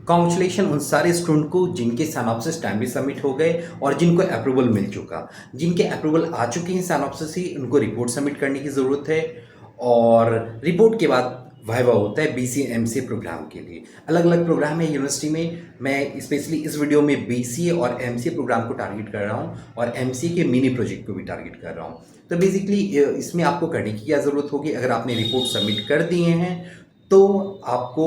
Congratulation उन सारे student को जिनके सिनॉप्सिस टाइमली सबमिट हो गए और जिनको अप्रूवल मिल चुका। जिनके अप्रूवल आ चुके हैं सिनॉप्सिस ही, उनको रिपोर्ट सबमिट करने की ज़रूरत है और रिपोर्ट के बाद वाइवा होता है बीसीए एमसीए प्रोग्राम के लिए। अलग अलग प्रोग्राम है यूनिवर्सिटी में। मैं स्पेशली इस वीडियो में बीसीए और एमसीए प्रोग्राम को टारगेट कर रहा हूँ और एमसीए के मिनी प्रोजेक्ट को भी टारगेट कर रहा हूँ। तो बेसिकली इसमें आपको करने की क्या ज़रूरत होगी, अगर आपने रिपोर्ट सबमिट कर दिए हैं तो आपको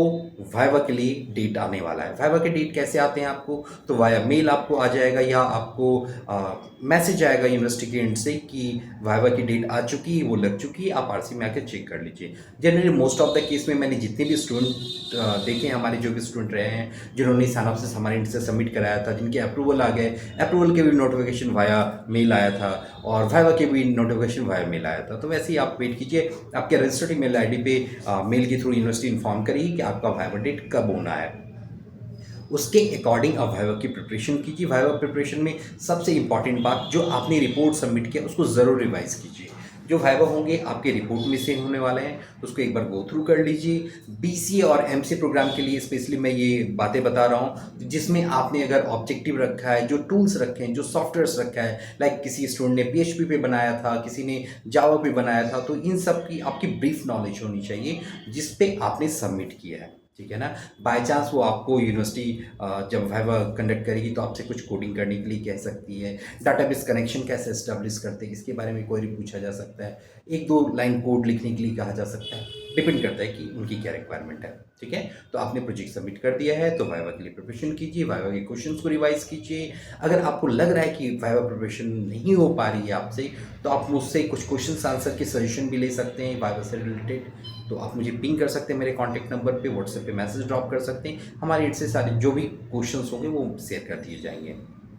वाइवा के लिए डेट आने वाला है। वाइवा के डेट कैसे आते हैं आपको, तो वाया मेल आपको आ जाएगा या आपको मैसेज आएगा यूनिवर्सिटी के एंड से कि वाइवा की डेट आ चुकी है, वो लग चुकी है, आप आरसी में आकर चेक कर लीजिए। Generally most of the case में मैंने जितने भी स्टूडेंट देखे हैं, हमारे जो भी स्टूडेंट रहे हैं जिन्होंने सिनॉप्सिस हमारे एंड से सबमिट कराया था, जिनके अप्रूवल आ गए, अप्रूवल के भी नोटिफिकेशन वाया मेल आया था और वाइवा के भी नोटिफिकेशन वाया मेल आया था। तो वैसे ही आप वेट कीजिए, आपके रजिस्टर्ड ईमेल आईडी पे मेल के थ्रू यूनिवर्सिटी इन्फॉर्म करिए कि आपका वाइवा डेट कब होना है। उसके अकॉर्डिंग आप वाइवा की प्रिपरेशन कीजिए। वाइवा प्रिपरेशन में सबसे इंपॉर्टेंट बात, जो आपने रिपोर्ट सबमिट किया उसको ज़रूर रिवाइज कीजिए। जो वाइवा होंगे आपके रिपोर्ट में से होने वाले हैं, उसको एक बार गो थ्रू कर लीजिए। बीसीए और एमसीए प्रोग्राम के लिए स्पेशली मैं ये बातें बता रहा हूँ जिसमें आपने अगर ऑब्जेक्टिव रखा है, जो टूल्स रखे हैं, जो सॉफ्टवेयर्स रखा है, लाइक किसी स्टूडेंट ने पीएचपी पे बनाया था, किसी ने जावा पे बनाया था, तो इन सब की आपकी ब्रीफ नॉलेज होनी चाहिए जिस पे आपने सबमिट किया है। ठीक है ना। बाय चांस वो आपको यूनिवर्सिटी जब वाइवा कंडक्ट करेगी तो आपसे कुछ कोडिंग करने के लिए कह सकती है, डाटाबेस कनेक्शन कैसे एस्टेब्लिश करते हैं इसके बारे में क्वेरी पूछा जा सकता है, एक दो लाइन कोड लिखने के लिए कहा जा सकता है, डिपेंड करता है कि उनकी क्या रिक्वायरमेंट है। ठीक है, तो आपने प्रोजेक्ट सबमिट कर दिया है तो वाइवा के लिए प्रिपरेशन कीजिए, वाइवा के क्वेश्चंस को रिवाइज कीजिए। अगर आपको लग रहा है कि वाइवा प्रिपरेशन नहीं हो पा रही है आपसे, तो आप मुझसे कुछ क्वेश्चन आंसर के सजेशन भी ले सकते हैं वाइवा से रिलेटेड। तो आप मुझे पिंग कर सकते हैं मेरे कॉन्टैक्ट नंबर पे, व्हाट्सएप पे मैसेज ड्रॉप कर सकते हैं। हमारे एंड से सारे जो भी क्वेश्चंस होंगे वो शेयर कर दिए जाएंगे।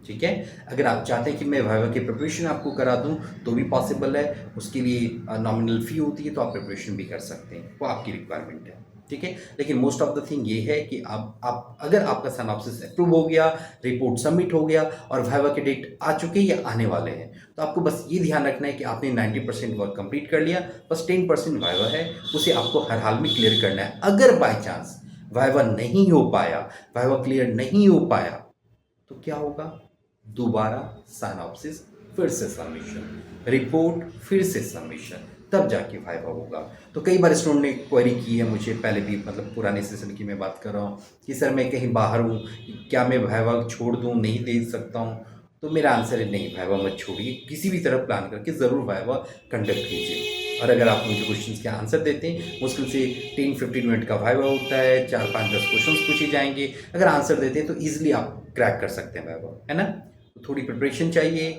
ठीक है, अगर आप चाहते हैं कि मैं वाइवा की प्रिपरेशन आपको करा दूं तो भी पॉसिबल है। उसके लिए नॉमिनल फ़ी होती है, तो आप प्रिपरेशन भी कर सकते हैं, वो आपकी रिक्वायरमेंट है। ठीक है, लेकिन मोस्ट ऑफ द थिंग ये है कि आप अगर आपका सिनॉप्सिस अप्रूव हो गया, रिपोर्ट सबमिट हो गया और वाइवा के डेट आ चुके या आने वाले हैं, तो आपको बस ये ध्यान रखना है कि आपने 90% वर्क कंप्लीट कर लिया, बस 10% वाइवा है, उसे आपको हर हाल में क्लियर करना है। अगर बाय चांस वाइवा नहीं हो पाया, वाइवा क्लियर नहीं हो पाया, तो क्या होगा, दोबारा सिनॉप्सिस, फिर से सबमिशन, रिपोर्ट, फिर से सबमिशन, तब जाके वाइवा होगा। तो कई बार स्टूडेंट ने क्वेरी की है मुझे, पहले भी मतलब पुराने सेशन की मैं बात कर रहा हूँ कि सर मैं कहीं बाहर हूँ, क्या मैं वाइवा छोड़ दूँ, नहीं दे सकता हूँ। तो मेरा आंसर है नहीं, वाइवा मत छोड़िए, किसी भी तरह प्लान करके ज़रूर वाइवा कंडक्ट कीजिए। और अगर आप मुझे क्वेश्चंस के आंसर देते हैं, मुश्किल से 10-15 मिनट का वाइवा होता है, 4-5-10 क्वेश्चंस पूछे जाएंगे, अगर आंसर देते हैं तो ईजिली आप क्रैक कर सकते हैं वाइवा, है ना। तो थोड़ी प्रिपरेशन चाहिए,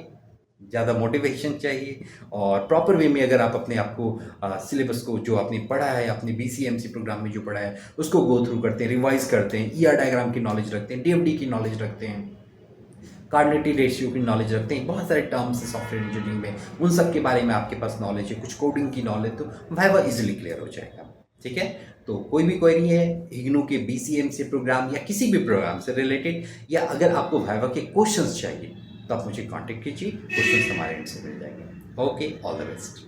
ज़्यादा मोटिवेशन चाहिए और प्रॉपर वे में अगर आप अपने आप को सिलेबस को जो आपने पढ़ा है, अपने बीसीएमसी प्रोग्राम में जो पढ़ा है उसको गो थ्रू करते हैं, रिवाइज करते हैं, ईआर डायग्राम की नॉलेज रखते हैं, डीएफडी की नॉलेज रखते हैं, कार्डिनेटी रेशियो की नॉलेज रखते हैं, बहुत सारे टर्म्स है सॉफ्टवेयर इंजीनियरिंग में, उन सब के बारे में आपके पास नॉलेज है, कुछ कोडिंग की नॉलेज, तो वाइवा इजीली क्लियर हो जाएगा। ठीक है, तो कोई भी क्वेरी है इग्नू के बीसीएमसी प्रोग्राम या किसी भी प्रोग्राम से रिलेटेड, या अगर आपको वाइवा के क्वेश्चंस चाहिए तो आप मुझे कांटेक्ट कीजिए, क्वेश्चंस हमारे एंड से मिल जाएंगे। Okay, all the best.